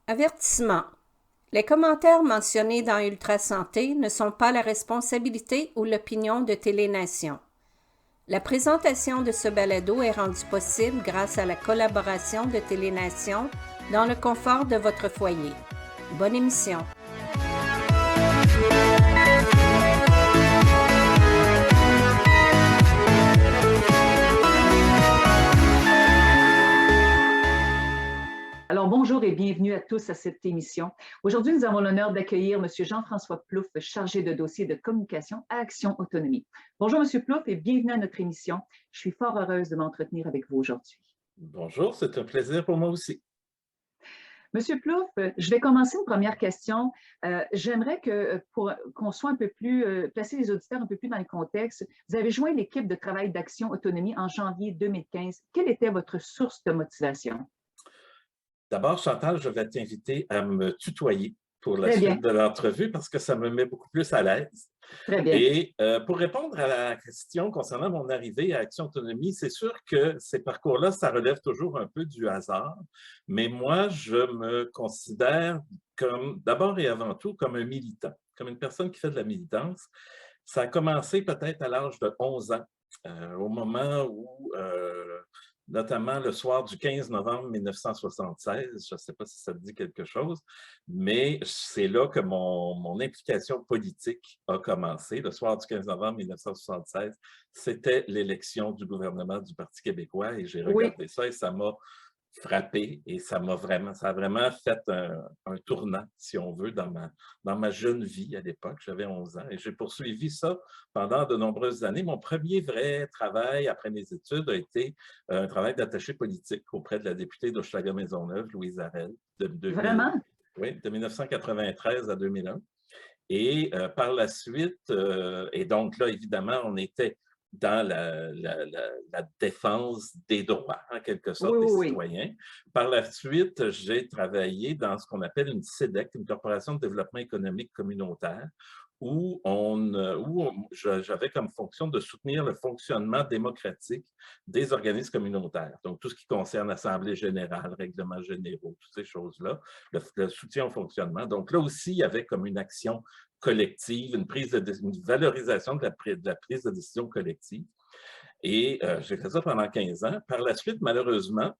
Avertissement. Les commentaires mentionnés dans Ultra Santé ne sont pas la responsabilité ou l'opinion de Télénation. La présentation de ce balado est rendue possible grâce à la collaboration de Télénation dans le confort de votre foyer. Bonne émission. Alors, bonjour et bienvenue à tous à cette émission. Aujourd'hui, nous avons l'honneur d'accueillir M. Jean-François Plouffe, chargé de dossier de communication à Action Autonomie. Bonjour, M. Plouffe, et bienvenue à notre émission. Je suis fort heureuse de m'entretenir avec vous aujourd'hui. Bonjour, c'est un plaisir pour moi aussi. Monsieur Plouffe, je vais commencer une première question. J'aimerais qu'on soit un peu plus, placer les auditeurs un peu plus dans le contexte. Vous avez joint l'équipe de travail d'Action Autonomie en janvier 2015. Quelle était votre source de motivation? D'abord, Chantal, je vais t'inviter à me tutoyer pour la Très bien. suite de l'entrevue parce que ça me met beaucoup plus à l'aise. Très bien. Et pour répondre à la question concernant mon arrivée à Action Autonomie, c'est sûr que ces parcours-là, ça relève toujours un peu du hasard, mais moi, je me considère comme, d'abord et avant tout, comme un militant, comme une personne qui fait de la militance. Ça a commencé peut-être à l'âge de 11 ans, au moment où notamment le soir du 15 novembre 1976, je ne sais pas si ça te dit quelque chose, mais c'est là que mon implication politique a commencé. Le soir du 15 novembre 1976, c'était l'élection du gouvernement du Parti québécois et j'ai regardé ça et ça m'a frappé et ça a vraiment fait un tournant, si on veut, dans ma jeune vie à l'époque. J'avais 11 ans et j'ai poursuivi ça pendant de nombreuses années. Mon premier vrai travail après mes études a été un travail d'attaché politique auprès de la députée d'Hochelaga-Maisonneuve, Louise Arel, Vraiment? oui, de 1993 à 2001. Et par la suite, et donc là, évidemment, on était dans la défense des droits, en quelque sorte, des citoyens. Par la suite, j'ai travaillé dans ce qu'on appelle une CEDEC, une corporation de développement économique communautaire, où j'avais comme fonction de soutenir le fonctionnement démocratique des organismes communautaires. Donc, tout ce qui concerne l'Assemblée générale, règlements généraux, toutes ces choses-là, le soutien au fonctionnement. Donc, là aussi, il y avait comme une action collective, une valorisation de la prise de décision collective. Et j'ai fait ça pendant 15 ans. Par la suite, malheureusement,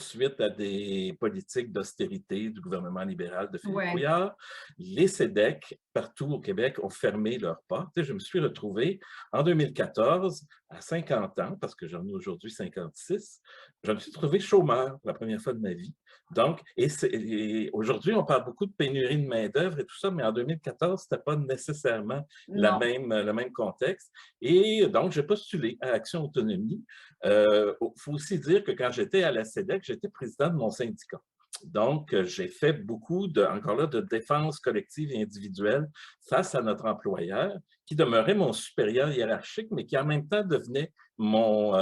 suite à des politiques d'austérité du gouvernement libéral de Philippe Couillard, les CEDEC, partout au Québec, ont fermé leurs portes. Et je me suis retrouvé en 2014, à 50 ans, parce que j'en ai aujourd'hui 56, je me suis trouvé chômeur pour la première fois de ma vie. Donc, et aujourd'hui, on parle beaucoup de pénurie de main-d'œuvre et tout ça, mais en 2014, ce n'était pas nécessairement le même contexte. Et donc, j'ai postulé à Action Autonomie. Il faut aussi dire que quand j'étais à la CEDEC, j'étais président de mon syndicat. Donc, j'ai fait beaucoup, encore là, de défense collective et individuelle face à notre employeur, qui demeurait mon supérieur hiérarchique, mais qui en même temps devenait mon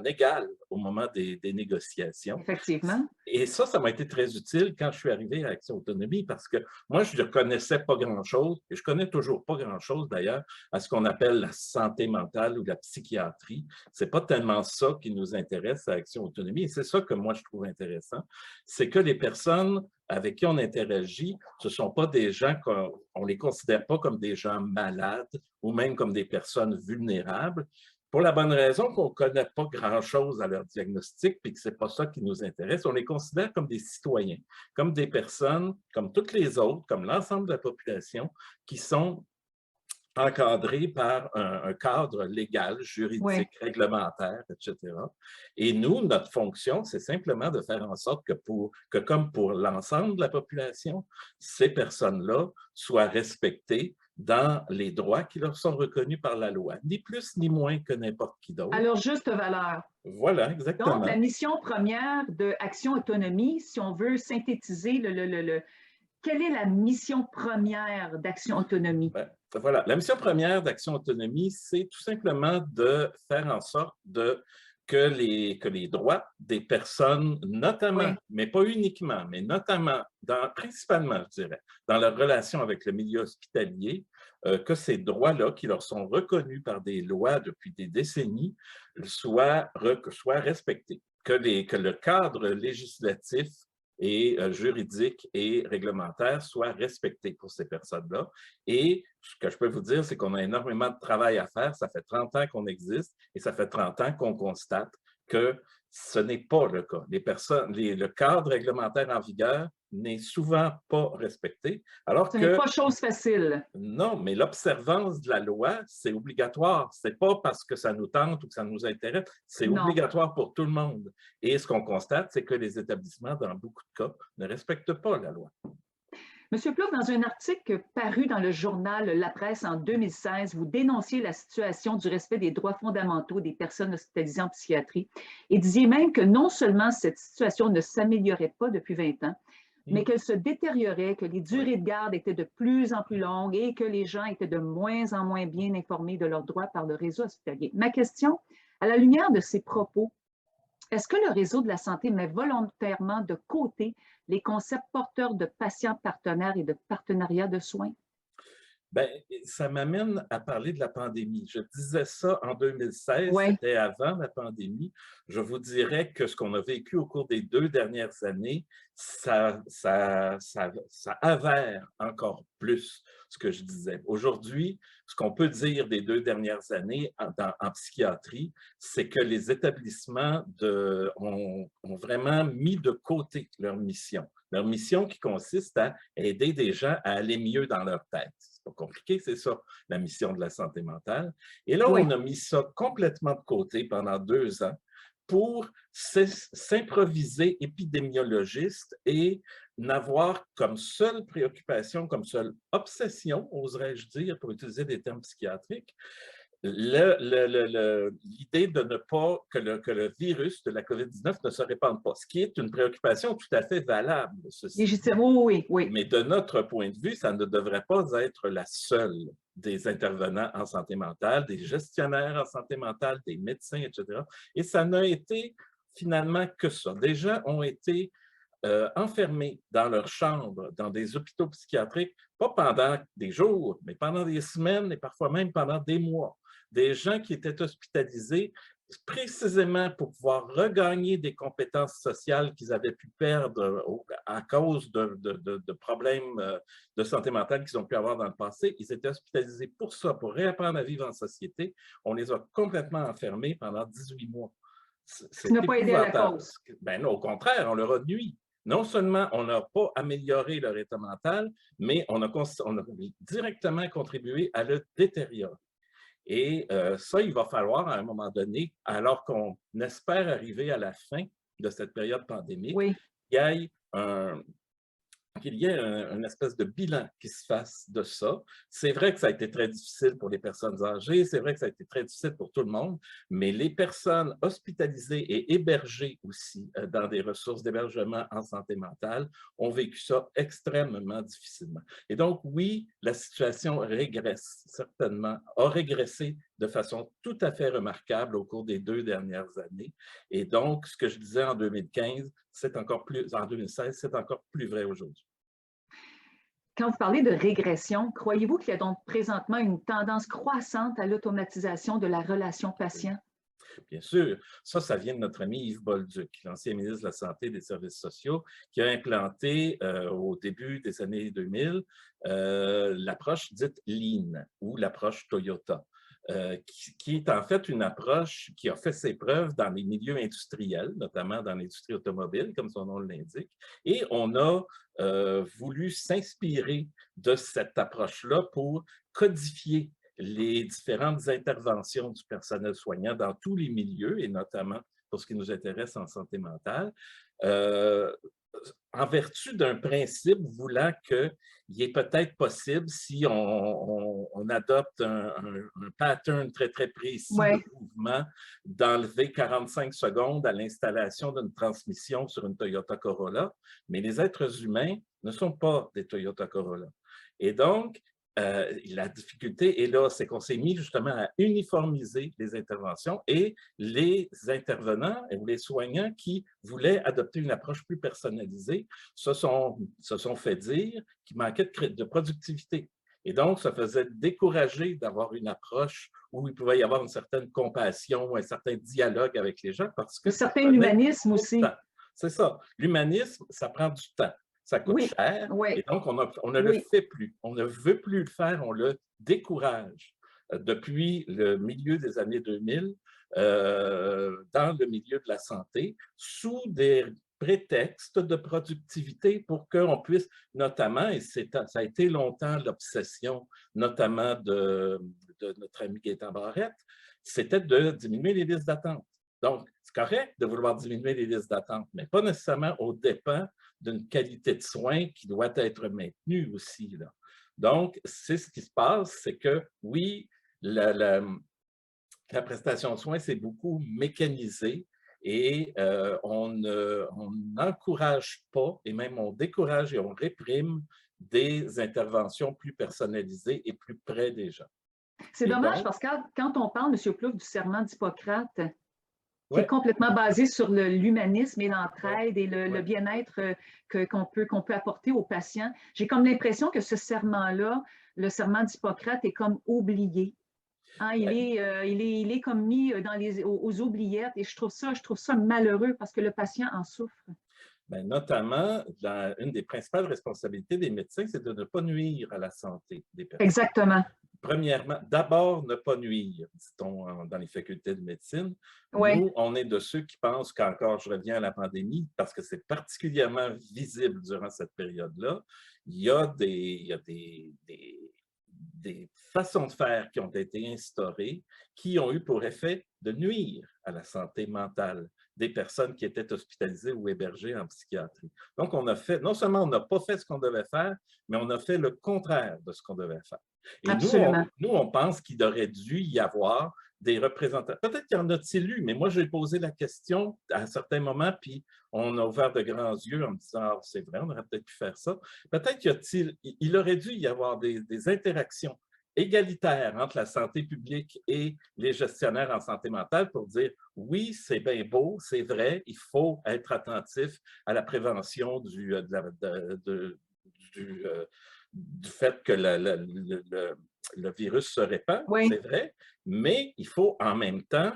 égal au moment des négociations. Effectivement. Et ça m'a été très utile quand je suis arrivé à Action Autonomie parce que moi, je ne connaissais pas grand-chose, et je ne connais toujours pas grand-chose d'ailleurs, à ce qu'on appelle la santé mentale ou la psychiatrie. Ce n'est pas tellement ça qui nous intéresse à Action Autonomie, et c'est ça que moi, je trouve intéressant, c'est que les personnes avec qui on interagit, ce ne sont pas des gens on ne les considère pas comme des gens malades ou même comme des personnes vulnérables, pour la bonne raison qu'on ne connaît pas grand-chose à leur diagnostic et que ce n'est pas ça qui nous intéresse. On les considère comme des citoyens, comme des personnes, comme toutes les autres, comme l'ensemble de la population, qui sont encadrés par un cadre légal, juridique, réglementaire, etc. Et nous, notre fonction, c'est simplement de faire en sorte que comme pour l'ensemble de la population, ces personnes-là soient respectées dans les droits qui leur sont reconnus par la loi, ni plus ni moins que n'importe qui d'autre. À leur juste valeur. Voilà, exactement. Donc, la mission première de Action Autonomie, si on veut synthétiser quelle est la mission première d'Action Autonomie? Voilà, la mission première d'Action Autonomie, c'est tout simplement de faire en sorte que les droits des personnes, notamment, mais pas uniquement, mais notamment, principalement, je dirais, dans leur relation avec le milieu hospitalier, que ces droits-là, qui leur sont reconnus par des lois depuis des décennies, soient respectés, que le cadre législatif et juridiques et réglementaires soient respectés pour ces personnes-là. Et ce que je peux vous dire, c'est qu'on a énormément de travail à faire. Ça fait 30 ans qu'on existe et ça fait 30 ans qu'on constate que ce n'est pas le cas. Le cadre réglementaire en vigueur n'est souvent pas respecté, alors Ce n'est pas chose facile. non, mais l'observance de la loi, c'est obligatoire. Ce n'est pas parce que ça nous tente ou que ça nous intéresse, c'est obligatoire pour tout le monde. Et ce qu'on constate, c'est que les établissements, dans beaucoup de cas, ne respectent pas la loi. Monsieur Plouffe, dans un article paru dans le journal La Presse en 2016, vous dénonciez la situation du respect des droits fondamentaux des personnes hospitalisées en psychiatrie et disiez même que non seulement cette situation ne s'améliorait pas depuis 20 ans, mais qu'elle se détériorait, que les durées de garde étaient de plus en plus longues et que les gens étaient de moins en moins bien informés de leurs droits par le réseau hospitalier. Ma question, à la lumière de ces propos, est-ce que le réseau de la santé met volontairement de côté les concepts porteurs de patients partenaires et de partenariat de soins? Bien, ça m'amène à parler de la pandémie. Je disais ça en 2016, Ouais. c'était avant la pandémie. Je vous dirais que ce qu'on a vécu au cours des 2 dernières années, ça avère encore plus ce que je disais. Aujourd'hui, ce qu'on peut dire des 2 dernières années en psychiatrie, c'est que les établissements ont vraiment mis de côté leur mission. Leur mission qui consiste à aider des gens à aller mieux dans leur tête. C'est pas compliqué, c'est ça, la mission de la santé mentale. Et là, Oui. on a mis ça complètement de côté pendant 2 ans pour s'improviser épidémiologiste et n'avoir comme seule préoccupation, comme seule obsession, oserais-je dire, pour utiliser des termes psychiatriques, l'idée de ne pas que le virus de la COVID-19 ne se répande pas, ce qui est une préoccupation tout à fait valable. Légitime, oui, oui. Mais de notre point de vue, ça ne devrait pas être la seule des intervenants en santé mentale, des gestionnaires en santé mentale, des médecins, etc. Et ça n'a été finalement que ça. Des gens ont été enfermés dans leur chambre, dans des hôpitaux psychiatriques, pas pendant des jours, mais pendant des semaines et parfois même pendant des mois. Des gens qui étaient hospitalisés précisément pour pouvoir regagner des compétences sociales qu'ils avaient pu perdre à cause de problèmes de santé mentale qu'ils ont pu avoir dans le passé. Ils étaient hospitalisés pour ça, pour réapprendre à vivre en société. On les a complètement enfermés pendant 18 mois. Ça n'a pas aidé à la cause. Ben non, au contraire, on leur a nui. Non seulement on n'a pas amélioré leur état mental, mais on a directement contribué à le détériorer. Et ça, il va falloir à un moment donné, alors qu'on espère arriver à la fin de cette période pandémique, Oui. qu'il y ait une espèce de bilan qui se fasse de ça. C'est vrai que ça a été très difficile pour les personnes âgées, c'est vrai que ça a été très difficile pour tout le monde, mais les personnes hospitalisées et hébergées aussi dans des ressources d'hébergement en santé mentale ont vécu ça extrêmement difficilement. Et donc, oui, la situation régresse, certainement, a régressé de façon tout à fait remarquable au cours des 2 dernières années. Et donc, ce que je disais en 2015, en 2016, c'est encore plus vrai aujourd'hui. Quand vous parlez de régression, croyez-vous qu'il y a donc présentement une tendance croissante à l'automatisation de la relation patient? Bien sûr, ça vient de notre ami Yves Bolduc, l'ancien ministre de la Santé et des Services sociaux, qui a implanté au début des années 2000 l'approche dite Lean ou l'approche Toyota. Qui est en fait une approche qui a fait ses preuves dans les milieux industriels, notamment dans l'industrie automobile, comme son nom l'indique. Et on a voulu s'inspirer de cette approche-là pour codifier les différentes interventions du personnel soignant dans tous les milieux, et notamment pour ce qui nous intéresse en santé mentale, en vertu d'un principe voulant qu'il est peut-être possible, si on adopte un pattern très, très précis de mouvement, d'enlever 45 secondes à l'installation d'une transmission sur une Toyota Corolla, mais les êtres humains ne sont pas des Toyota Corolla. Et donc, la difficulté est là, c'est qu'on s'est mis justement à uniformiser les interventions et les intervenants ou les soignants qui voulaient adopter une approche plus personnalisée se sont fait dire qu'il manquait de productivité. Et donc, ça faisait décourager d'avoir une approche où il pouvait y avoir une certaine compassion, un certain dialogue avec les gens parce que... Un certain humanisme aussi. C'est ça. L'humanisme, ça prend du temps. Ça coûte Oui, cher et oui, donc on ne le oui. fait plus. On ne veut plus le faire, on le décourage. Depuis le milieu des années 2000, dans le milieu de la santé, sous des prétextes de productivité pour qu'on puisse notamment, et ça a été longtemps l'obsession, notamment de notre ami Gaétan Barrette, c'était de diminuer les listes d'attente. Donc, c'est correct de vouloir diminuer les listes d'attente, mais pas nécessairement aux dépens d'une qualité de soins qui doit être maintenue aussi, là. Donc, c'est ce qui se passe, c'est que oui, la prestation de soins, c'est beaucoup mécanisé et on n'encourage pas, et même on décourage et on réprime des interventions plus personnalisées et plus près des gens. C'est Et dommage donc, parce que quand on parle, M. Plouffe, du serment d'Hippocrate, qui est ouais, complètement basé sur l'humanisme et ouais, l'entraide et le ouais. bien-être qu'on peut apporter aux patients, j'ai comme l'impression que ce serment-là, le serment d'Hippocrate, est comme oublié. Hein, il est comme mis aux oubliettes et je trouve ça malheureux parce que le patient en souffre. Ben, notamment, une des principales responsabilités des médecins, c'est de ne pas nuire à la santé des personnes. Exactement. Premièrement, d'abord, ne pas nuire, dit-on dans les facultés de médecine. Oui, Nous, on est de ceux qui pensent qu'encore, je reviens à la pandémie, parce que c'est particulièrement visible durant cette période-là, il y a des façons de faire qui ont été instaurées qui ont eu pour effet de nuire à la santé mentale des personnes qui étaient hospitalisées ou hébergées en psychiatrie. Donc, non seulement on n'a pas fait ce qu'on devait faire, mais on a fait le contraire de ce qu'on devait faire. Et absolument. nous, on pense qu'il aurait dû y avoir des représentants. Peut-être qu'il y en a-t-il eu, mais moi, j'ai posé la question à un certain moment, puis on a ouvert de grands yeux en me disant, ah, c'est vrai, on aurait peut-être pu faire ça. Peut-être qu'il aurait dû y avoir des interactions égalitaires entre la santé publique et les gestionnaires en santé mentale pour dire, oui, c'est bien beau, c'est vrai, il faut être attentif à la prévention du fait que le virus se répand, Oui, c'est vrai, mais il faut en même temps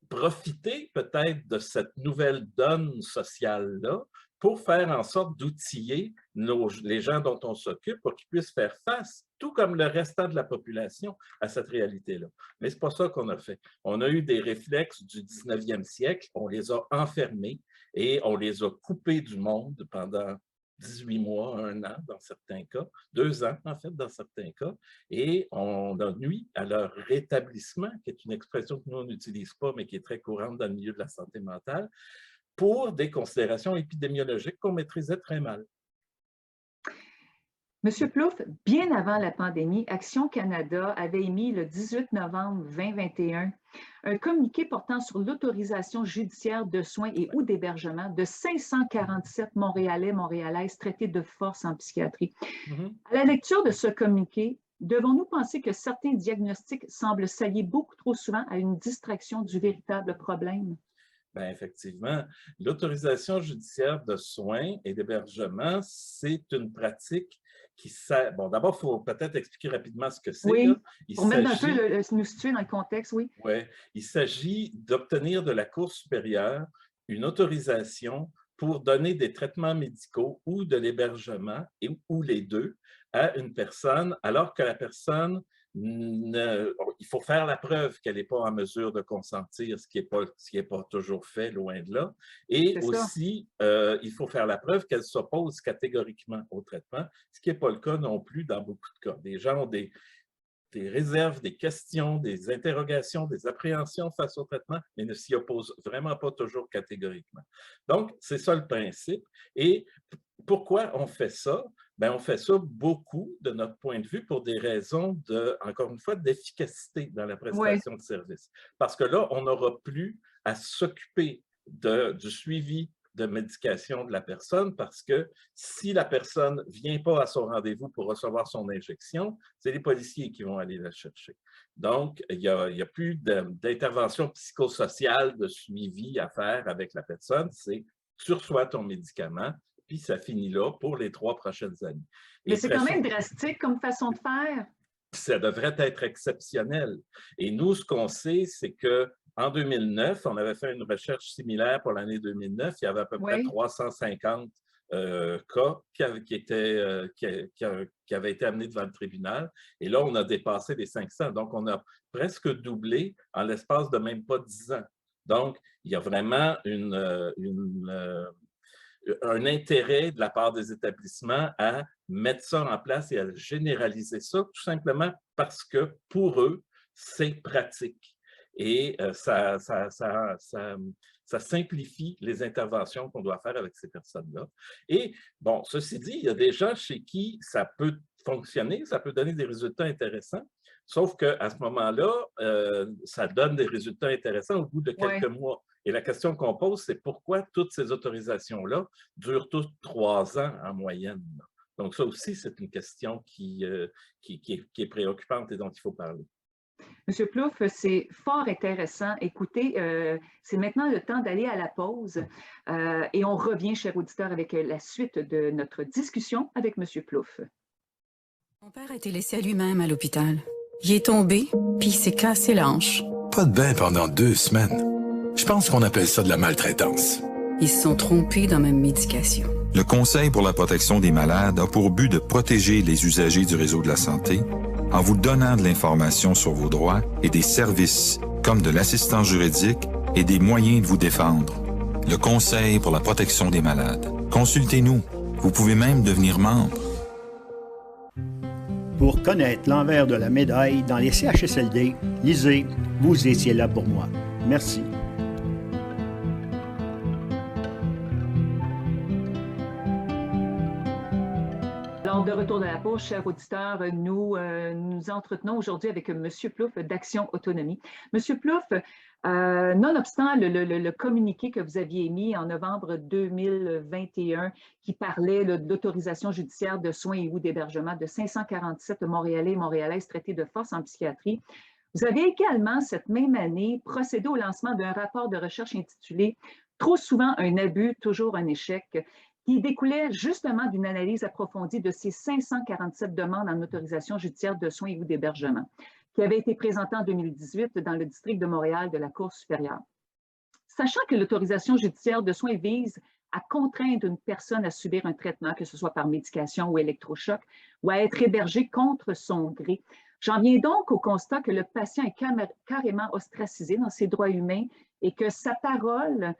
profiter peut-être de cette nouvelle donne sociale-là pour faire en sorte d'outiller les gens dont on s'occupe pour qu'ils puissent faire face, tout comme le restant de la population, à cette réalité-là. Mais ce n'est pas ça qu'on a fait. On a eu des réflexes du 19e siècle, on les a enfermés et on les a coupés du monde pendant 18 mois, 1 an dans certains cas, 2 ans en fait dans certains cas, et on a nuit à leur rétablissement, qui est une expression que nous on n'utilise pas, mais qui est très courante dans le milieu de la santé mentale, pour des considérations épidémiologiques qu'on maîtrisait très mal. Monsieur Plouffe, bien avant la pandémie, Action Canada avait émis le 18 novembre 2021 un communiqué portant sur l'autorisation judiciaire de soins et ou d'hébergement de 547 Montréalais, Montréalaises traités de force en psychiatrie. À la lecture de ce communiqué, devons-nous penser que certains diagnostics semblent s'allier beaucoup trop souvent à une distraction du véritable problème? Bien, effectivement, l'autorisation judiciaire de soins et d'hébergement, c'est une pratique qui sert. Bon, d'abord, il faut peut-être expliquer rapidement ce que c'est. Oui, Il pour mettre un peu s'agit, nous situer dans le contexte, oui. ouais, il s'agit d'obtenir de la Cour supérieure une autorisation pour donner des traitements médicaux ou de l'hébergement, ou les deux, à une personne, alors que la personne, il faut faire la preuve qu'elle n'est pas en mesure de consentir, ce qui n'est pas toujours fait, loin de là. Et C'est ça. aussi, il faut faire la preuve qu'elle s'oppose catégoriquement au traitement, ce qui n'est pas le cas non plus dans beaucoup de cas. Des gens ont des réserves, des questions, des interrogations, des appréhensions face au traitement, mais ne s'y opposent vraiment pas toujours catégoriquement. Donc, c'est ça le principe. Et pourquoi on fait ça? Bien, on fait ça beaucoup, de notre point de vue, pour des raisons, encore une fois, d'efficacité dans la Oui. prestation de service. Parce que là, on n'aura plus à s'occuper du suivi de médication de la personne parce que si la personne ne vient pas à son rendez-vous pour recevoir son injection, c'est les policiers qui vont aller la chercher. Donc, il n'y a plus d'intervention psychosociale de suivi à faire avec la personne, c'est sursois ton médicament, puis ça finit là pour les 3 prochaines années. Mais Et c'est très quand même souvent, drastique comme façon de faire. ça devrait être exceptionnel. Et nous, ce qu'on sait, c'est que En 2009, on avait fait une recherche similaire pour l'année 2009. Il y avait à peu près Oui. 350 cas qui avaient été amenés devant le tribunal. Et là, on a dépassé les 500. Donc, on a presque doublé en l'espace de même pas 10 ans. Donc, il y a vraiment un intérêt de la part des établissements à mettre ça en place et à généraliser ça, tout simplement parce que pour eux, c'est pratique. Et ça simplifie les interventions qu'on doit faire avec ces personnes-là. Et bon, ceci dit, il y a des gens chez qui ça peut fonctionner, ça peut donner des résultats intéressants, sauf qu'à ce moment-là, ça donne des résultats intéressants au bout de quelques Ouais. mois. Et la question qu'on pose, c'est pourquoi toutes ces autorisations-là durent toutes 3 ans en moyenne. Donc ça aussi, c'est une question qui est préoccupante et dont il faut parler. Monsieur Plouffe, c'est fort intéressant. Écoutez, c'est maintenant le temps d'aller à la pause et on revient, chers auditeurs, avec la suite de notre discussion avec Monsieur Plouffe. Mon père a été laissé à lui-même à l'hôpital. Il est tombé, puis il s'est cassé la hanche. Pas de bain pendant 2 semaines. Je pense qu'on appelle ça de la maltraitance. Ils se sont trompés dans ma médication. Le Conseil pour la protection des malades a pour but de protéger les usagers du réseau de la santé en vous donnant de l'information sur vos droits et des services comme de l'assistance juridique et des moyens de vous défendre. Le Conseil pour la protection des malades. Consultez-nous. Vous pouvez même devenir membre. Pour connaître l'envers de la médaille dans les CHSLD, lisez « Vous étiez là pour moi ». Merci. Alors, de retour de la pause, chers auditeurs, nous nous entretenons aujourd'hui avec M. Plouffe d'Action Autonomie. M. Plouffe, nonobstant le communiqué que vous aviez émis en novembre 2021 qui parlait de l'autorisation judiciaire de soins et ou d'hébergement de 547 Montréalais et Montréalaises traités de force en psychiatrie, vous avez également, cette même année, procédé au lancement d'un rapport de recherche intitulé « Trop souvent un abus, toujours un échec », qui découlait justement d'une analyse approfondie de ces 547 demandes en autorisation judiciaire de soins et ou d'hébergement, qui avait été présentée en 2018 dans le district de Montréal de la Cour supérieure. Sachant que l'autorisation judiciaire de soins vise à contraindre une personne à subir un traitement, que ce soit par médication ou électrochoc, ou à être hébergée contre son gré, j'en viens donc au constat que le patient est carrément ostracisé dans ses droits humains et que sa parole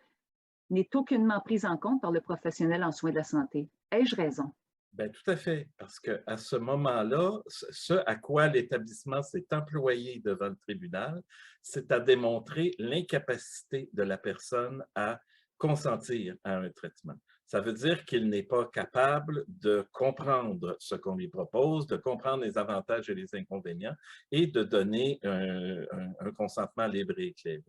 n'est aucunement prise en compte par le professionnel en soins de la santé. Ai-je raison? Bien, tout à fait, parce qu'à ce moment-là, ce à quoi l'établissement s'est employé devant le tribunal, c'est à démontrer l'incapacité de la personne à consentir à un traitement. Ça veut dire qu'il n'est pas capable de comprendre ce qu'on lui propose, de comprendre les avantages et les inconvénients et de donner un consentement libre et éclairé.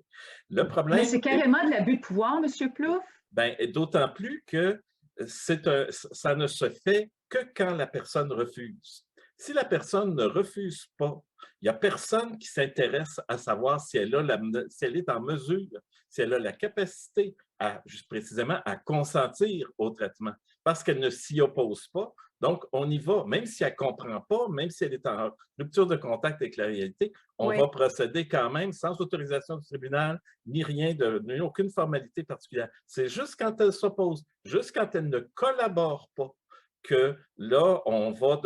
Le problème, mais c'est carrément de l'abus de pouvoir, M. Plouffe? Bien, d'autant plus que ça ne se fait que quand la personne refuse. Si la personne ne refuse pas, il n'y a personne qui s'intéresse à savoir si elle est en mesure, si elle a la capacité juste précisément à consentir au traitement, parce qu'elle ne s'y oppose pas. Donc, on y va, même si elle ne comprend pas, même si elle est en rupture de contact avec la réalité, on va procéder quand même sans autorisation du tribunal, ni rien, ni aucune formalité particulière. C'est juste quand elle s'oppose, juste quand elle ne collabore pas, que là, on va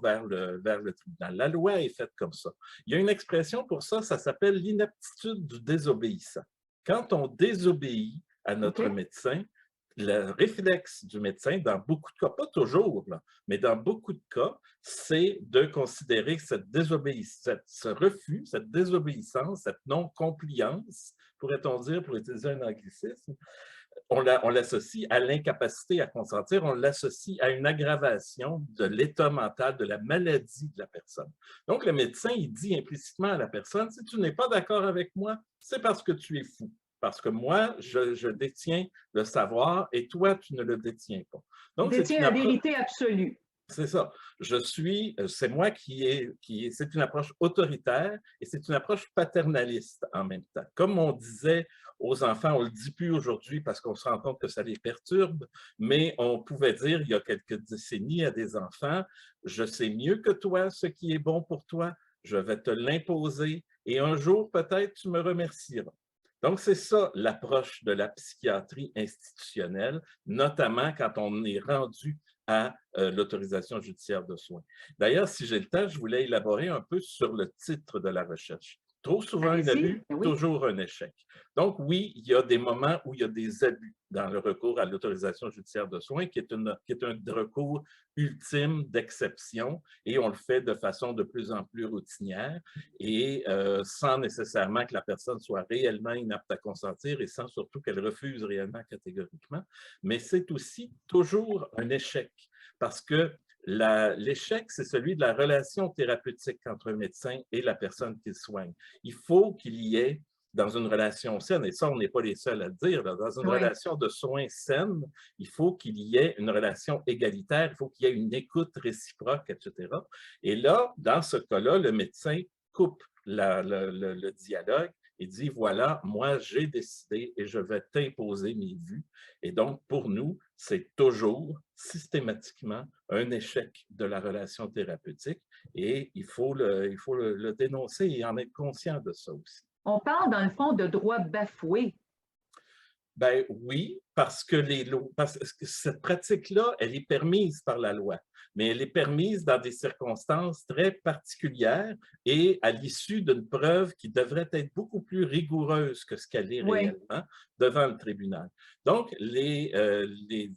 vers le tribunal. La loi est faite comme ça. Il y a une expression pour ça, ça s'appelle l'inaptitude du désobéissant. Quand on désobéit à notre médecin, le réflexe du médecin, dans beaucoup de cas, pas toujours, là, mais dans beaucoup de cas, c'est de considérer que cette désobéissance, ce refus, cette désobéissance, cette non-compliance, pourrait-on dire, pour utiliser un anglicisme, on l'associe à l'incapacité à consentir, on l'associe à une aggravation de l'état mental, de la maladie de la personne. Donc, le médecin, il dit implicitement à la personne, si tu n'es pas d'accord avec moi, c'est parce que tu es fou. Parce que moi, je détiens le savoir et toi, tu ne le détiens pas. Donc, détient la vérité absolue. C'est ça. C'est moi c'est une approche autoritaire et c'est une approche paternaliste en même temps. Comme on disait aux enfants, on ne le dit plus aujourd'hui parce qu'on se rend compte que ça les perturbe, mais on pouvait dire il y a quelques décennies à des enfants, je sais mieux que toi ce qui est bon pour toi, je vais te l'imposer et un jour peut-être tu me remercieras. Donc, c'est ça l'approche de la psychiatrie institutionnelle, notamment quand on est rendu à l'autorisation judiciaire de soins. D'ailleurs, si j'ai le temps, je voulais élaborer un peu sur le titre de la recherche. Trop souvent un abus, Oui. toujours un échec. Donc oui, il y a des moments où il y a des abus dans le recours à l'autorisation judiciaire de soins, qui est un recours ultime d'exception, et on le fait de façon de plus en plus routinière et sans nécessairement que la personne soit réellement inapte à consentir et sans surtout qu'elle refuse réellement catégoriquement. Mais c'est aussi toujours un échec parce que l'échec, c'est celui de la relation thérapeutique entre un médecin et la personne qu'il soigne. Il faut qu'il y ait, dans une relation saine, et ça, on n'est pas les seuls à le dire, là, dans une relation de soins saine, il faut qu'il y ait une relation égalitaire, il faut qu'il y ait une écoute réciproque, etc. Et là, dans ce cas-là, le médecin coupe le dialogue et dit, voilà, moi, j'ai décidé et je vais t'imposer mes vues. Et donc, pour nous, c'est toujours systématiquement un échec de la relation thérapeutique et il faut le dénoncer et en être conscient de ça aussi. On parle, dans le fond, de droits bafoués. Ben oui, parce que cette pratique-là, elle est permise par la loi, mais elle est permise dans des circonstances très particulières et à l'issue d'une preuve qui devrait être beaucoup plus rigoureuse que ce qu'elle est réellement devant le tribunal. Donc, les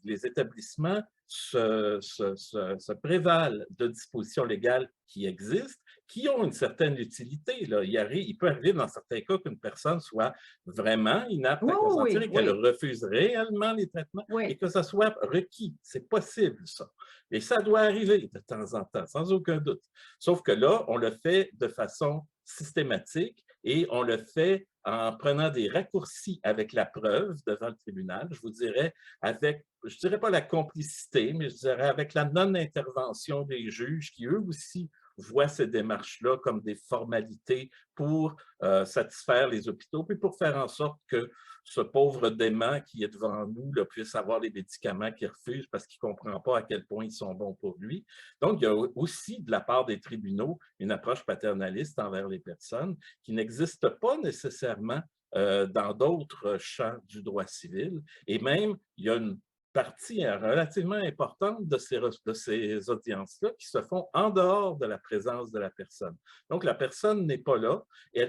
établissements se prévalent de dispositions légales qui existent, qui ont une certaine utilité. Là. Il peut arriver dans certains cas qu'une personne soit vraiment inapte à consentir et qu'elle refuse réellement les traitements et que ça soit requis. C'est possible, ça. Et ça doit arriver de temps en temps, sans aucun doute. Sauf que là, on le fait de façon systématique et on le fait en prenant des raccourcis avec la preuve devant le tribunal, je vous dirais, avec, je ne dirais pas la complicité, mais je dirais avec la non-intervention des juges qui, eux aussi, voient ces démarches-là comme des formalités pour satisfaire les hôpitaux, puis pour faire en sorte que ce pauvre dément qui est devant nous là, puisse avoir les médicaments qu'il refuse parce qu'il ne comprend pas à quel point ils sont bons pour lui. Donc, il y a aussi de la part des tribunaux une approche paternaliste envers les personnes qui n'existe pas nécessairement dans d'autres champs du droit civil. Et même, il y a une partie relativement importante de ces audiences-là qui se font en dehors de la présence de la personne. Donc, la personne n'est pas là et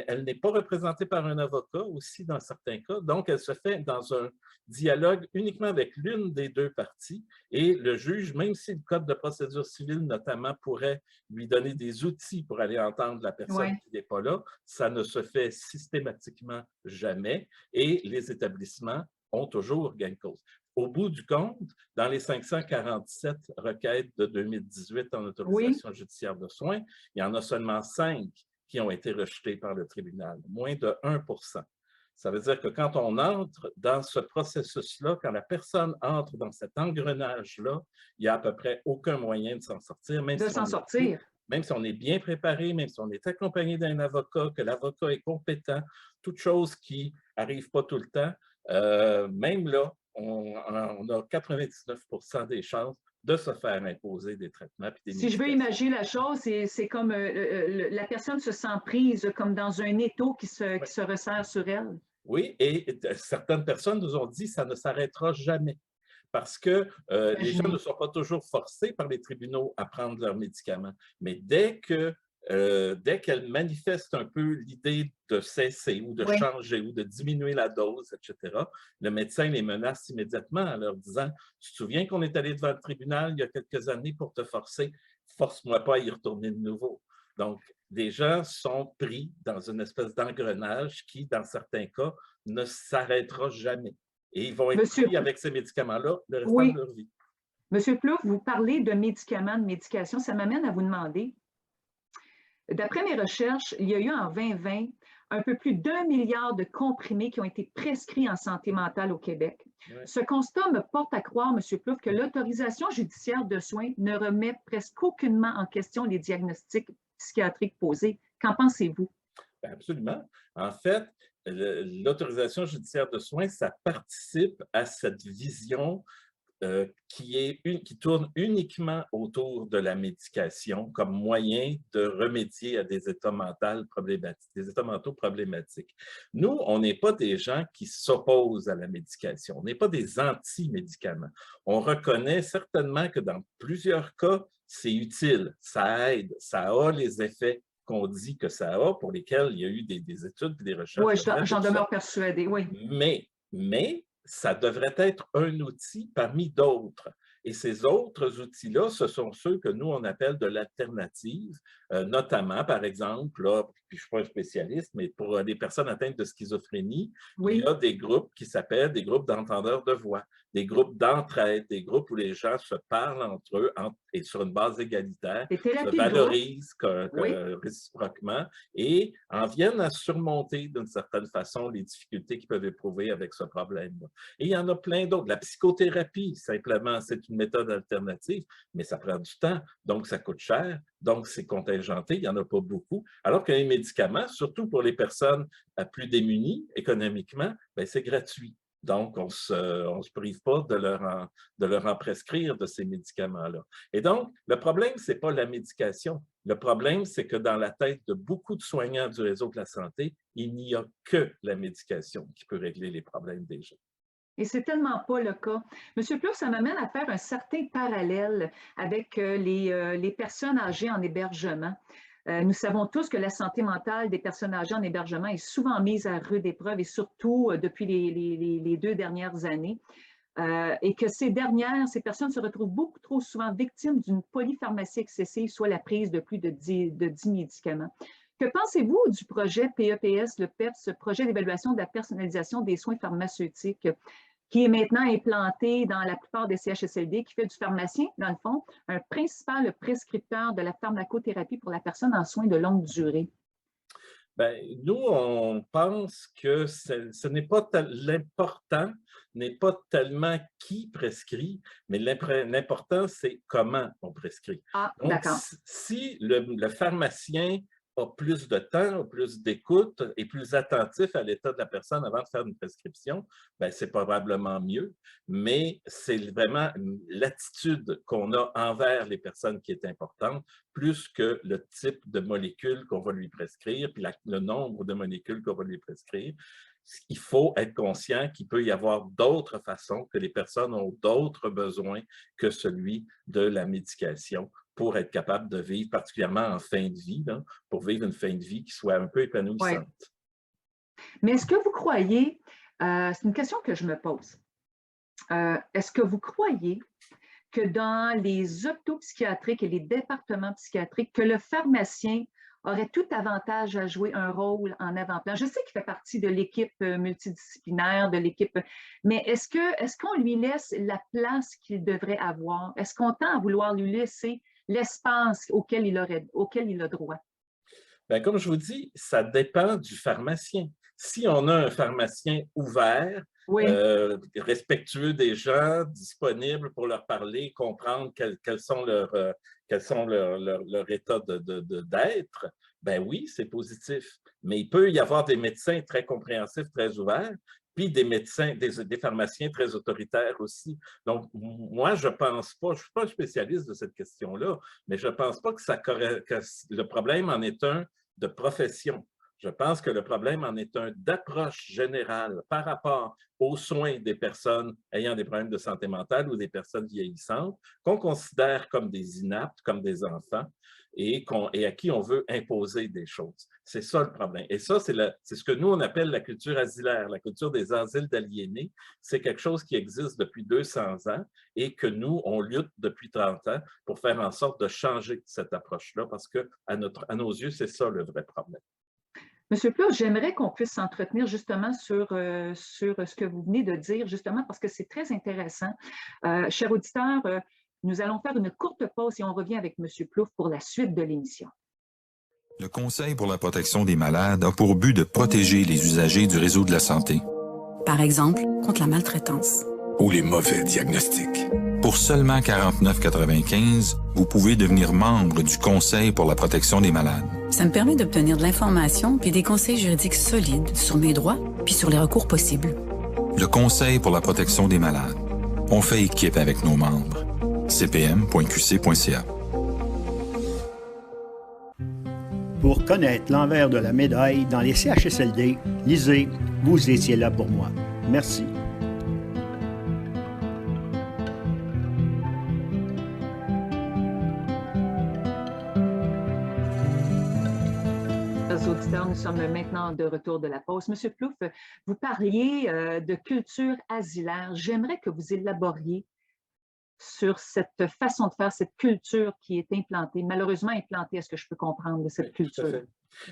elle n'est pas représentée par un avocat aussi dans certains cas. Donc, elle se fait dans un dialogue uniquement avec l'une des deux parties et le juge, même si le Code de procédure civile notamment pourrait lui donner des outils pour aller entendre la personne qui n'est pas là, ça ne se fait systématiquement jamais et les établissements ont toujours gain de cause. Au bout du compte, dans les 547 requêtes de 2018 en autorisation judiciaire de soins, il y en a seulement 5 qui ont été rejetées par le tribunal, moins de 1%. Ça veut dire que quand on entre dans ce processus-là, quand la personne entre dans cet engrenage-là, il n'y a à peu près aucun moyen de s'en sortir. Même si on est bien préparé, même si on est accompagné d'un avocat, que l'avocat est compétent, toute chose qui n'arrive pas tout le temps, même là, on a 99% des chances de se faire imposer des traitements. Si je veux imaginer la chose, c'est comme la personne se sent prise comme dans un étau qui se resserre sur elle. Oui, et certaines personnes nous ont dit que ça ne s'arrêtera jamais parce que les gens ne sont pas toujours forcés par les tribunaux à prendre leurs médicaments. Mais dès qu'elles manifestent un peu l'idée de cesser ou de changer ou de diminuer la dose, etc., le médecin les menace immédiatement en leur disant « Tu te souviens qu'on est allé devant le tribunal il y a quelques années pour te forcer? Force-moi pas à y retourner de nouveau. » Donc, des gens sont pris dans une espèce d'engrenage qui, dans certains cas, ne s'arrêtera jamais. Et ils vont être pris avec ces médicaments-là le restant de leur vie. Monsieur Plouffe, vous parlez de médicaments, de médication. Ça m'amène à vous demander, d'après mes recherches, il y a eu en 2020 un peu plus d'1 milliard de comprimés qui ont été prescrits en santé mentale au Québec. Ce constat me porte à croire, M. Plouffe, que l'autorisation judiciaire de soins ne remet presque aucunement en question les diagnostics psychiatriques posés. Qu'en pensez-vous? Absolument. En fait, l'autorisation judiciaire de soins, ça participe à cette vision qui tourne uniquement autour de la médication comme moyen de remédier à des états mentaux problématiques. Nous, on n'est pas des gens qui s'opposent à la médication, on n'est pas des anti-médicaments. On reconnaît certainement que dans plusieurs cas, c'est utile, ça aide, ça a les effets qu'on dit que ça a, pour lesquels il y a eu des études et des recherches. Oui, j'en demeure persuadée, oui. Mais ça devrait être un outil parmi d'autres. Et ces autres outils-là, ce sont ceux que nous, on appelle de l'alternative, notamment, par exemple, là, puis je ne suis pas un spécialiste, mais pour les personnes atteintes de schizophrénie, il y a des groupes qui s'appellent des groupes d'entendeurs de voix, des groupes d'entraide, des groupes où les gens se parlent entre eux et sur une base égalitaire, se valorisent réciproquement et en viennent à surmonter d'une certaine façon les difficultés qu'ils peuvent éprouver avec ce problème-là. Et il y en a plein d'autres. La psychothérapie, simplement, c'est une méthode alternative, mais ça prend du temps, donc ça coûte cher, donc c'est contingenté, il n'y en a pas beaucoup. Alors que les médicaments, surtout pour les personnes plus démunies économiquement, bien, c'est gratuit. Donc, on ne se prive pas de leur en prescrire de ces médicaments-là. Et donc, le problème, ce n'est pas la médication. Le problème, c'est que dans la tête de beaucoup de soignants du réseau de la santé, il n'y a que la médication qui peut régler les problèmes des gens. Et c'est tellement pas le cas. Monsieur Plouffe, ça m'amène à faire un certain parallèle avec les personnes âgées en hébergement. Nous savons tous que la santé mentale des personnes âgées en hébergement est souvent mise à rude épreuve et surtout depuis les 2 dernières années. Et que ces personnes se retrouvent beaucoup trop souvent victimes d'une polypharmacie excessive, soit la prise de plus de 10 médicaments. Que pensez-vous du projet PEPS, le PEPS, projet d'évaluation de la personnalisation des soins pharmaceutiques, qui est maintenant implanté dans la plupart des CHSLD, qui fait du pharmacien, dans le fond, un principal prescripteur de la pharmacothérapie pour la personne en soins de longue durée? Bien, nous, on pense que ce n'est pas l'important, n'est pas tellement qui prescrit, mais l'important, c'est comment on prescrit. Ah, d'accord. Si le pharmacien a plus de temps, plus d'écoute et plus attentif à l'état de la personne avant de faire une prescription, bien, c'est probablement mieux, mais c'est vraiment l'attitude qu'on a envers les personnes qui est importante, plus que le type de molécules qu'on va lui prescrire, puis le nombre de molécules qu'on va lui prescrire. Il faut être conscient qu'il peut y avoir d'autres façons, que les personnes ont d'autres besoins que celui de la médication pour être capable de vivre, particulièrement en fin de vie, là, pour vivre une fin de vie qui soit un peu épanouissante. Ouais. Mais est-ce que vous croyez, c'est une question que je me pose, est-ce que vous croyez que dans les hôpitaux psychiatriques et les départements psychiatriques, que le pharmacien aurait tout avantage à jouer un rôle en avant-plan? Je sais qu'il fait partie de l'équipe multidisciplinaire, de l'équipe, mais est-ce qu'on lui laisse la place qu'il devrait avoir? Est-ce qu'on tend à vouloir lui laisser l'espace auquel il a droit? Bien, comme je vous dis, ça dépend du pharmacien. Si on a un pharmacien ouvert, oui, respectueux des gens, disponible pour leur parler, comprendre quels sont leur état d'être, ben oui, c'est positif. Mais il peut y avoir des médecins très compréhensifs, très ouverts, puis des médecins, des pharmaciens très autoritaires aussi. Donc, moi, je ne pense pas, je ne suis pas un spécialiste de cette question-là, mais je ne pense pas que le problème en est un de profession. Je pense que le problème en est un d'approche générale par rapport aux soins des personnes ayant des problèmes de santé mentale ou des personnes vieillissantes qu'on considère comme des inaptes, comme des enfants, et à qui on veut imposer des choses. C'est ça le problème. Et ça, c'est ce que nous, on appelle la culture asilaire, la culture des asiles d'aliénés. C'est quelque chose qui existe depuis 200 ans et que nous, on lutte depuis 30 ans pour faire en sorte de changer cette approche-là parce qu'à nos yeux, c'est ça le vrai problème. Monsieur Plouffe, j'aimerais qu'on puisse s'entretenir justement sur ce que vous venez de dire, justement parce que c'est très intéressant. Chers auditeurs, nous allons faire une courte pause et on revient avec Monsieur Plouffe pour la suite de l'émission. Le Conseil pour la protection des malades a pour but de protéger les usagers du réseau de la santé. Par exemple, contre la maltraitance. Ou les mauvais diagnostics. Pour seulement 49,95 $, vous pouvez devenir membre du Conseil pour la protection des malades. Ça me permet d'obtenir de l'information puis des conseils juridiques solides sur mes droits puis sur les recours possibles. Le Conseil pour la protection des malades. on fait équipe avec nos membres. cpm.qc.ca. Pour connaître l'envers de la médaille dans les CHSLD, lisez « Vous étiez là pour moi ». Merci. Auditeurs, nous sommes maintenant de retour de la pause. Monsieur Plouffe, vous parliez de culture asilaire. J'aimerais que vous élaboriez sur cette façon de faire, cette culture qui est implantée, malheureusement implantée, est-ce que je peux comprendre de cette culture?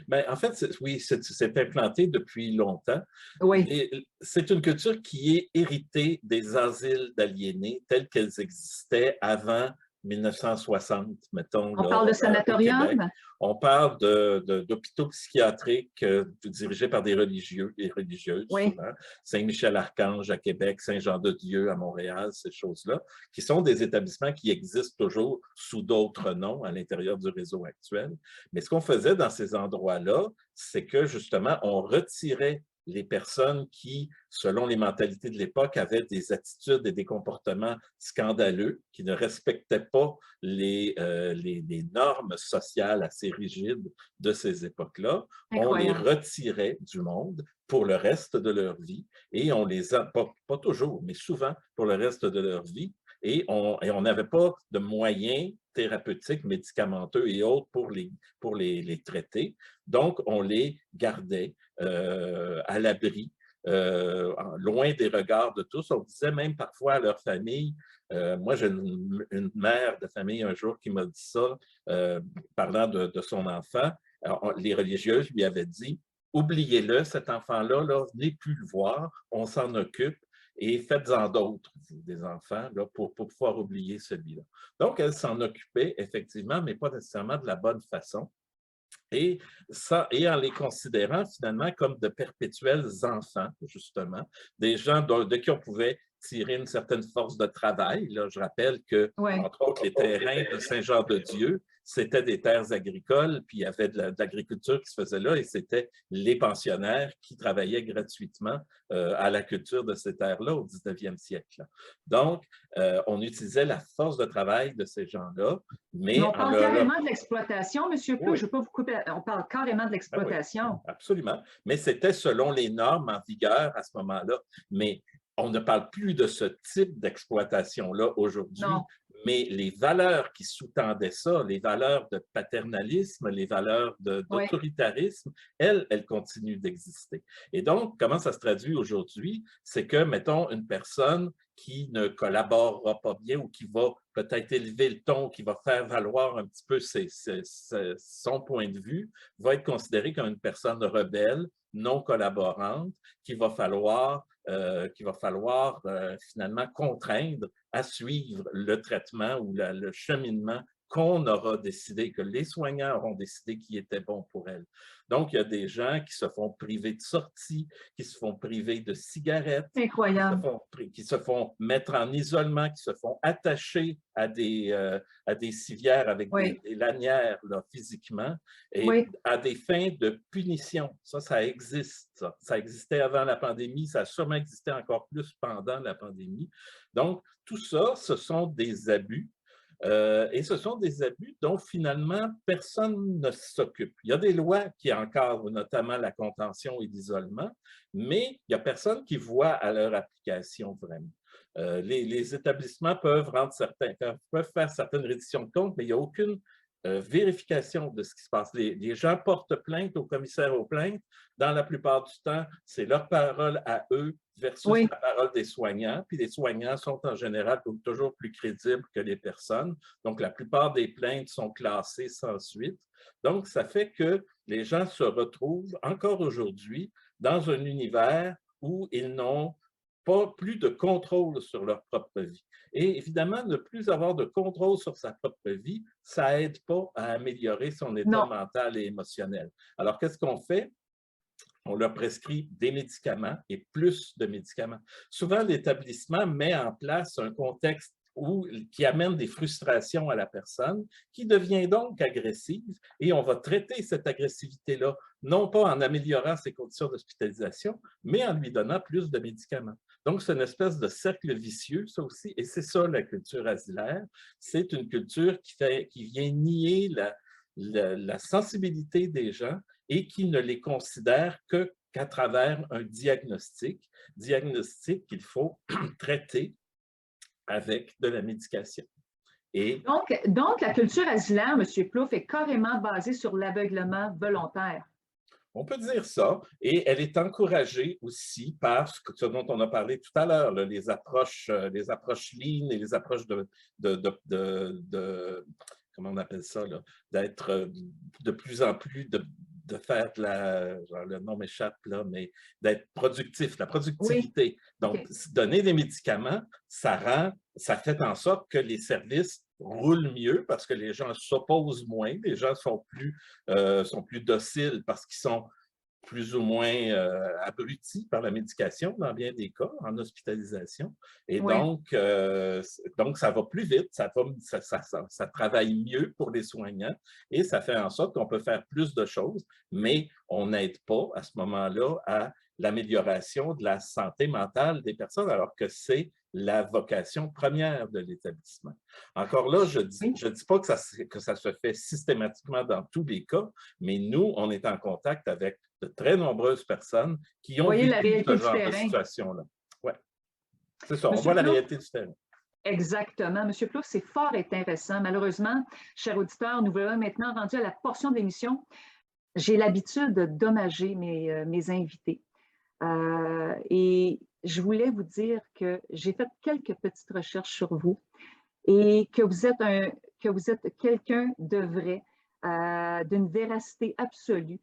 Bien, en fait, oui, c'est implanté depuis longtemps. Oui. C'est une culture qui est héritée des asiles d'aliénés tels qu'elles existaient avant 1960, mettons. On parle de sanatorium? On parle d'hôpitaux psychiatriques dirigés par des religieux et religieuses, oui. souvent. Saint-Michel-Archange à Québec, Saint-Jean-de-Dieu à Montréal, ces choses-là, qui sont des établissements qui existent toujours sous d'autres noms à l'intérieur du réseau actuel. Mais ce qu'on faisait dans ces endroits-là, c'est que justement, on retirait les personnes qui, selon les mentalités de l'époque, avaient des attitudes et des comportements scandaleux, qui ne respectaient pas les normes sociales assez rigides de ces époques-là. On les retirait du monde pour le reste de leur vie et on les a, pas toujours, mais souvent pour le reste de leur vie. Et on n'avait pas de moyens thérapeutiques, médicamenteux et autres pour les traiter. Donc, on les gardait à l'abri, loin des regards de tous. On disait même parfois à leur famille, moi j'ai une mère de famille un jour qui m'a dit ça, parlant de son enfant. Alors, les religieuses lui avaient dit, oubliez-le, cet enfant-là, venez plus le voir, on s'en occupe. Et faites-en d'autres, des enfants, là, pour pouvoir oublier celui-là. Donc, elle s'en occupait, effectivement, mais pas nécessairement de la bonne façon. Et en les considérant finalement comme de perpétuels enfants, justement, des gens de qui on pouvait tirer une certaine force de travail. Là, je rappelle que, entre autres, les terrains de Saint-Jean-de-Dieu, c'était des terres agricoles, puis il y avait de l'agriculture qui se faisait là, et c'était les pensionnaires qui travaillaient gratuitement à la culture de ces terres-là au 19e siècle. Donc, on utilisait la force de travail de ces gens-là, mais on parle carrément de l'exploitation, M. Plouffe, je ne veux pas vous couper, on parle carrément de l'exploitation. Oui, absolument, mais c'était selon les normes en vigueur à ce moment-là, mais on ne parle plus de ce type d'exploitation-là aujourd'hui, mais les valeurs qui sous-tendaient ça, les valeurs de paternalisme, les valeurs d'autoritarisme, elles continuent d'exister. Et donc, comment ça se traduit aujourd'hui? C'est que, mettons, une personne qui ne collaborera pas bien ou qui va peut-être élever le ton, qui va faire valoir un petit peu son point de vue, va être considérée comme une personne rebelle, non collaborante, qu'il va falloir finalement contraindre à suivre le traitement ou le cheminement qu'on aura décidé, que les soignants auront décidé qui était bon pour elle. Donc, il y a des gens qui se font priver de sorties, qui se font priver de cigarettes, qui se font mettre en isolement, qui se font attacher à des civières avec des lanières là, physiquement, et à des fins de punition. Ça existe. Ça existait avant la pandémie, ça a sûrement existé encore plus pendant la pandémie. Donc, tout ça, ce sont des abus. Et ce sont des abus dont finalement personne ne s'occupe. Il y a des lois qui encadrent notamment la contention et l'isolement, mais il n'y a personne qui voit à leur application vraiment. Les établissements peuvent faire certaines redditions de comptes, mais il n'y a aucune vérification de ce qui se passe. Les gens portent plainte au commissaire aux plaintes. Dans la plupart du temps, c'est leur parole à eux versus la parole des soignants. Puis les soignants sont en général toujours plus crédibles que les personnes. Donc, la plupart des plaintes sont classées sans suite. Donc, ça fait que les gens se retrouvent encore aujourd'hui dans un univers où ils n'ont pas plus de contrôle sur leur propre vie. Et évidemment, ne plus avoir de contrôle sur sa propre vie, ça n'aide pas à améliorer son état mental et émotionnel. Alors, qu'est-ce qu'on fait? On leur prescrit des médicaments et plus de médicaments. Souvent, l'établissement met en place un contexte ou qui amène des frustrations à la personne, qui devient donc agressive, et on va traiter cette agressivité-là, non pas en améliorant ses conditions d'hospitalisation, mais en lui donnant plus de médicaments. Donc, c'est une espèce de cercle vicieux, ça aussi, et c'est ça la culture asilaire. C'est une culture qui vient nier la sensibilité des gens et qui ne les considère qu'à travers un diagnostic qu'il faut traiter avec de la médication. Et donc, la culture asilaire, M. Plouffe, est carrément basée sur l'aveuglement volontaire. On peut dire ça, et elle est encouragée aussi par ce dont on a parlé tout à l'heure, les approches lean et les approches comment on appelle ça, d'être de plus en plus, de faire genre le nom m'échappe là, mais d'être productif, la productivité. Oui. Donc, Okay. Donner des médicaments, ça fait en sorte que les services roulent mieux parce que les gens s'opposent moins, les gens sont plus dociles parce qu'ils sont plus ou moins abrutis par la médication dans bien des cas, en hospitalisation. Et oui. donc, ça va plus vite, ça travaille mieux pour les soignants et ça fait en sorte qu'on peut faire plus de choses, mais on n'aide pas à ce moment-là à l'amélioration de la santé mentale des personnes, alors que c'est la vocation première de l'établissement. Encore là, je ne dis pas que ça se fait systématiquement dans tous les cas, mais nous, on est en contact avec de très nombreuses personnes qui ont vécu ce genre de situation-là. Oui, c'est ça, on voit la réalité du terrain. Exactement. Monsieur Plouffe, c'est fort intéressant. Malheureusement, chers auditeurs, nous voilà maintenant rendus à la portion de l'émission. J'ai l'habitude d'hommager mes invités. Et je voulais vous dire que j'ai fait quelques petites recherches sur vous et que vous êtes quelqu'un de vrai, d'une véracité absolue.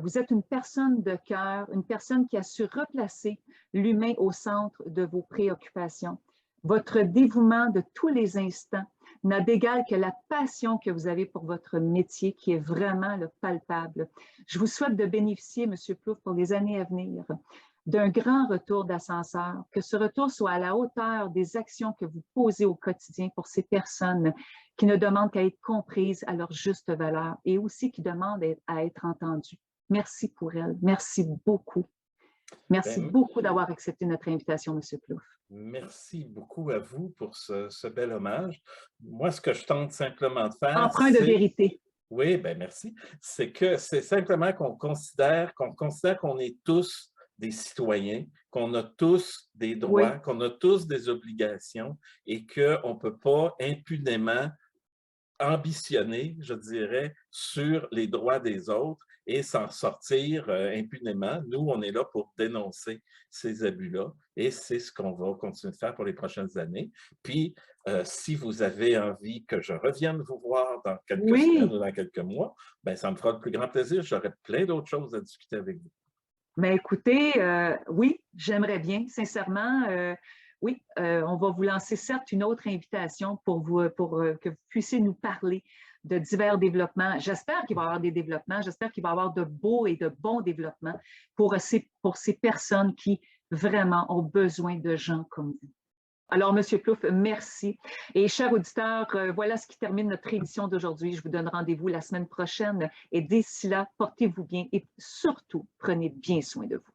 Vous êtes une personne de cœur, une personne qui a su replacer l'humain au centre de vos préoccupations. Votre dévouement de tous les instants n'a d'égal que la passion que vous avez pour votre métier qui est vraiment palpable. Je vous souhaite de bénéficier, M. Plouffe, pour les années à venir, d'un grand retour d'ascenseur, que ce retour soit à la hauteur des actions que vous posez au quotidien pour ces personnes qui ne demandent qu'à être comprises à leur juste valeur et aussi qui demandent à être entendues. Merci pour elles. Merci beaucoup. Merci beaucoup d'avoir accepté notre invitation, M. Plouffe. Merci beaucoup à vous pour ce bel hommage. Moi, ce que je tente simplement de faire… Emprunt de vérité. Oui, bien merci. C'est simplement qu'on considère qu'on est tous des citoyens, qu'on a tous des droits, qu'on a tous des obligations et qu'on ne peut pas impunément ambitionner, je dirais, sur les droits des autres et s'en sortir impunément. Nous, on est là pour dénoncer ces abus-là et c'est ce qu'on va continuer de faire pour les prochaines années. Puis, si vous avez envie que je revienne vous voir dans quelques semaines ou dans quelques mois, ben, ça me fera le plus grand plaisir. J'aurai plein d'autres choses à discuter avec vous. Mais écoutez, oui, j'aimerais bien, sincèrement. Oui, on va vous lancer certes une autre invitation pour que vous puissiez nous parler de divers développements. J'espère qu'il va y avoir des développements, j'espère qu'il va y avoir de beaux et de bons développements pour ces personnes qui vraiment ont besoin de gens comme vous. Alors, M. Plouffe, merci. Et chers auditeurs, voilà ce qui termine notre édition d'aujourd'hui. Je vous donne rendez-vous la semaine prochaine. Et d'ici là, portez-vous bien et surtout, prenez bien soin de vous.